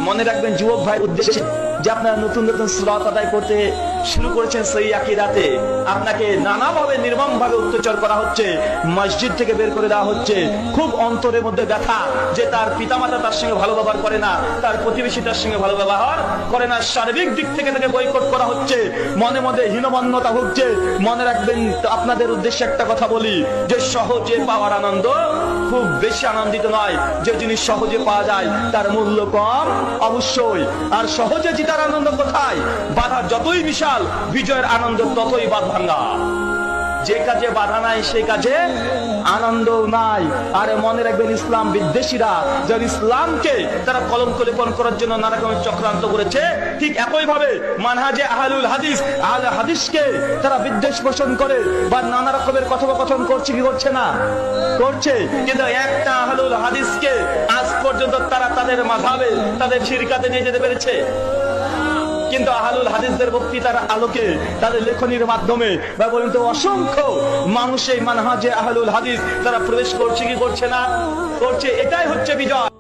মনে রাখবেন যুবক ভাই উদ্দেশ্যে যে আপনারা নতুন নতুন সালাত আদায় করতে শুরু করেছেন, সেই আকীদাতে আপনাকে নানাভাবে নির্মমভাবে অত্যাচার করা হচ্ছে, মসজিদ থেকে বের করে দেওয়া হচ্ছে। খুব অন্তরের মধ্যে ব্যথা যে তার পিতামাতা তার সঙ্গে ভালো ব্যবহার করে না, তার প্রতিবেশী তার সঙ্গে ভালো ব্যবহার করে না, সার্বিক দিক থেকে তাকে বয়কট করা হচ্ছে, মনে মধ্যে হীনমন্যতা ভুগছে। মনে রাখবেন আপনাদের উদ্দেশ্যে একটা কথা বলি, যে সহজে পাওয়ার আনন্দ খুব বেশি আনন্দিত নয়। যে জিনিস সহজে পাওয়া যায় তার মূল্য কম অবশ্যই। আর সহজে জিতার আনন্দ কোথায়? বাধা যতই বিশাল, বিজয়ের আনন্দ ততই বাঁধ ভাঙ্গা। যে কাজে বাধা নাই সেই কাজে আনন্দ নাই। আরে মনে রাখবেন, ইসলাম বিদ্বেষীরা যারা ইসলামকে তারা কলঙ্ক লেপন করার জন্য নানা রকমের চক্রান্ত করেছে, ঠিক একই ভাবে মানহাজে আহলুল হাদিস, আহলে হাদিসকে তারা বিদ্বেষ পোষণ করে বা নানা রকমের কথোপকথন করছে কি করছে না? করছে। কিন্তু একটা আহলুল হাদিসকে আজ পর্যন্ত তারা তাদের মাযহাবে, তাদের শিরকাতে নিয়ে যেতে পেরেছে? কিন্তু আহলুল হাদিসদের বক্তৃতার আলোকে, তাদের লেখনীর মাধ্যমে বা বলেন তো অসংখ্য মানুষ এই মানহাজে আহলুল হাদিস তারা প্রবেশ করছে কি করছে না? করছে। এটাই হচ্ছে বিজয়।